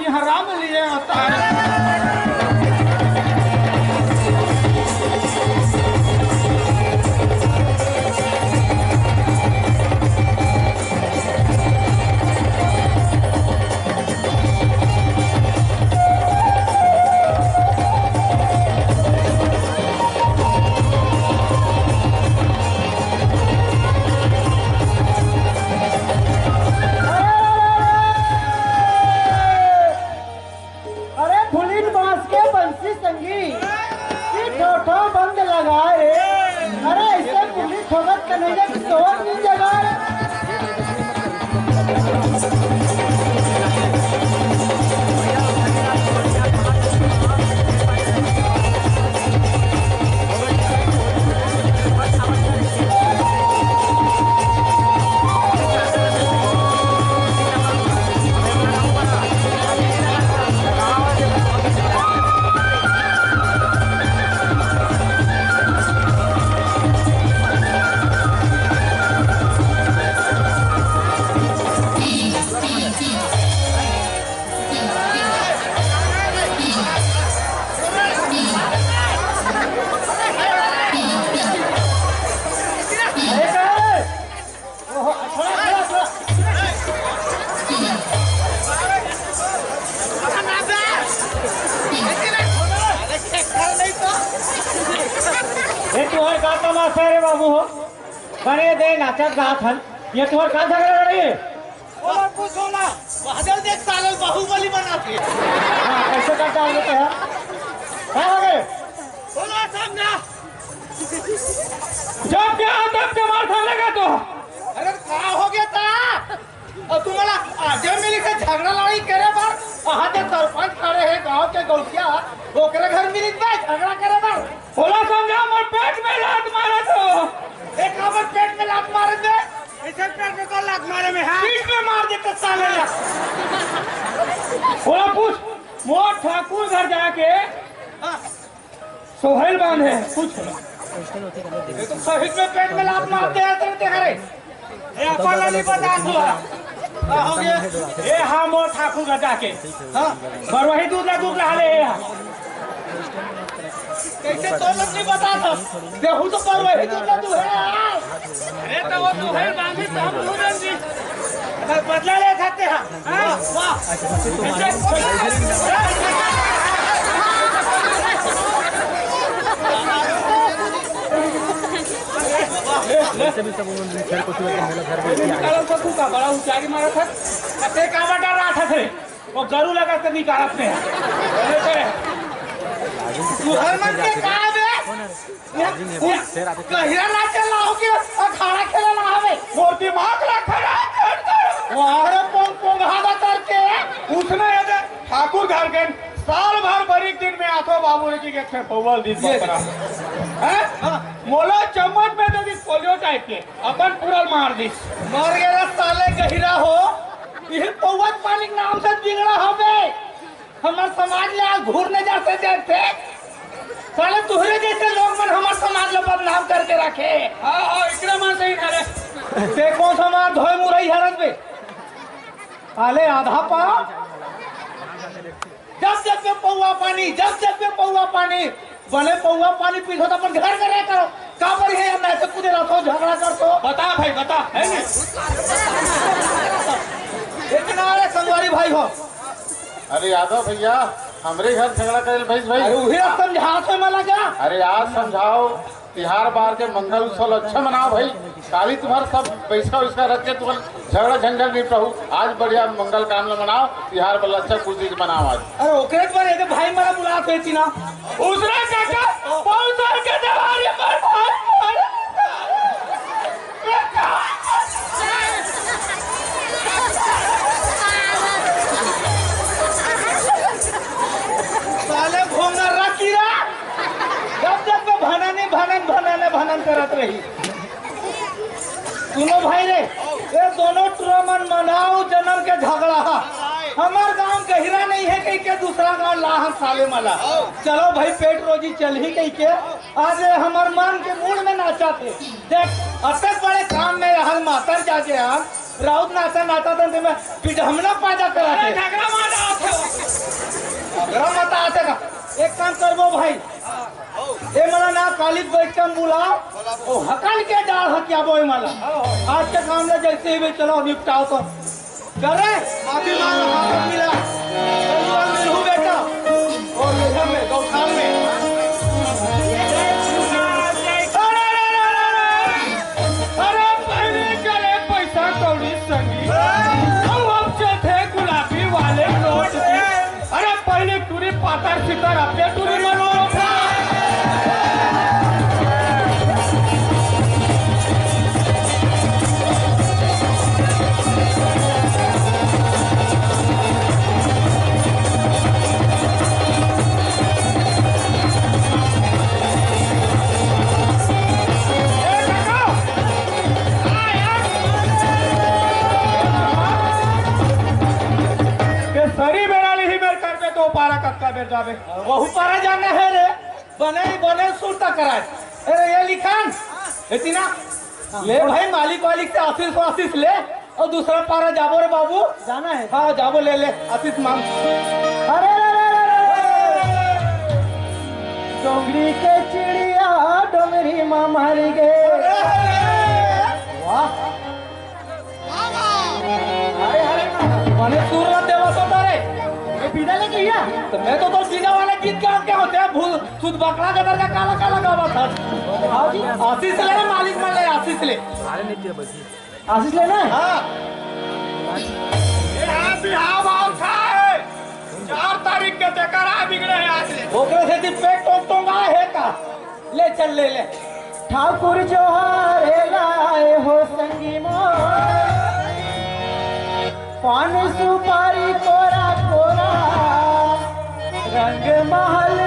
तिहरा में लिए आता है। बाबू हो बने दे नाचत गात हन ये तुम्हार का झगड़ा लड़ी है और कुछ होला बहादुर देख साल बाहुबली बना के हां ऐसे करता है तो है क्या हो गए बोलो समझा जब क्या तब के मार खाने का तो अरे का हो गया था और तुम्हारा आजे मिली से झगड़ा लड़ाई करे बार वहां के सरपंच खड़े हैं गांव के गौसिया ओकरे घर मिली बे झगड़ा करे बार बोला समझा मोर पेट में लात मारा तो एक आवर पेट में लात मारे दे ऐसे पेट में कौन लात मारे में है पीठ में मार देते साले ला बोला पूछ मोर ठाकुर घर जाके सोहेल बांधे पूछ ये तो शहीद में पेट में लात मारते हैं तेरे घरे ये अपन नहीं बता तू हो गया ए हां मोर ठाकुर घर जाके हां पर वही दूध ला ले कैसे तो लोग नहीं बता था देहू तो पर वही दूध है अरे तो वो तू है बांधी सब भूरन जी बदला ले खाते हैं हां वाह वैसे भी सब उन्होंने घर को मेरा घर में निकालो तो का बड़ा ऊंचाई मारा था कते का बटा रहा था थे वो गरु लगा के निकालत ने तू हर मन के का बे कहिरा ना चला हो के अखाड़ा खेला ना हवे मोर दिमाग रखा है वारे पोंग पोंग हादा करके उसने ये ठाकुर घर के साल भर बरीक दिन में आथो बाबू ने की के पौवल दिन बकरा हैं मोला चम्मच में दे दी पोलियो टाइप के अपन पूरा मार दी मर गया साले गहिरा हो ये पौवत पानी के नाम से बिगड़ा हवे हमार समाज ले घूरने जाते देखते साले तुहरे जैसे लोग मन हमार समाज ले बदनाम करके रखे हां इतना मन सही करे देखो समाज धोए मुरई हरत बे आले आधा पा जब पे पौवा पानी बने पौवा पानी पीछो तो अपन घर में रह करो का पर है ना से कूदे रहो झगड़ा कर तो बता भाई बता है ना इतना अरे संगवारी भाई हो अरे यादव भैया हमरे घर झगड़ा करे भाई अरे उहे समझा से मला जा अरे आज समझाओ तिहार बार के मंगल उत्सव अच्छा मनाओ भाई काली तुम्हारा सब पैसा वैसा रख के तुम झगड़ा झंझट निपटाओ आज बढ़िया मंगल काम में मनाओ तिहार बल अच्छा कुछ चीज मनाओ आज अरे ओकरे पर एक भाई मेरा बुलात है ना उसरा काका बहुत साल के दवारी पर साले भोंगा रखीरा जब भनन करत रही सुनो भाई रे ये दोनों ट्रमन मनाओ जन्म के झगड़ा हमार गांव गहिरा नहीं है कहीं के दूसरा गांव लाहन साले मला चलो भाई पेट रोजी चल ही कहीं के आज हमार मन के मूड में नाचा थे देख अतक बड़े काम में रहल मातर जाके हम राउत नाचा नाचा तो मैं पिजमना पैदा करा अरे थे झगड़ा मार आते अगर मत आते का एक काम करबो भाई ए मला ना कालिक बैठम बुलाओ ओ हकल के डाल हकिया बोय मला आज के काम ले जैसे ही चलो निपटाओ तो करे माफी मांगो माफी मिला चलो मिलू बेटा और ये में गौशाल में अरे पहले करे पैसा कौड़ी संगी हम थे गुलाबी वाले नोट अरे पहले टूरी पातर सितर अपने टूरी मनो सरी मेरा ही मेरे कर पे तो पारा कक्का बेर जावे वहु पारा जाना है रे बने बने सुरता कराए अरे ये लिखान इतना ले भाई मालिक वालिक से आशीष ले और दूसरा पारा जाबो रे बाबू जाना है हाँ जाबो ले ले आशीष मांग अरे डोंगरी के चिड़िया डोंगरी माँ मारी गए वाह मैंने सूर्य देवा तो तारे पीड़ा लेके गया तो मैं तो पीड़ा वाले गीत क्या होते हैं भूल सुध बकरा का दर का काला काला गावा था आशीष ले मालिक मान ले आशीष ले आशीष लेना है हाँ बिहाव आव खाए 4 तारीख के तेकरा बिगड़े है आज ले ओकरे से ती पेट टोंगा है का ले चल ले ले ठाकुर जोहारे लाए हो संगी मोर पान सुपारी कोरा कोरा रंग महल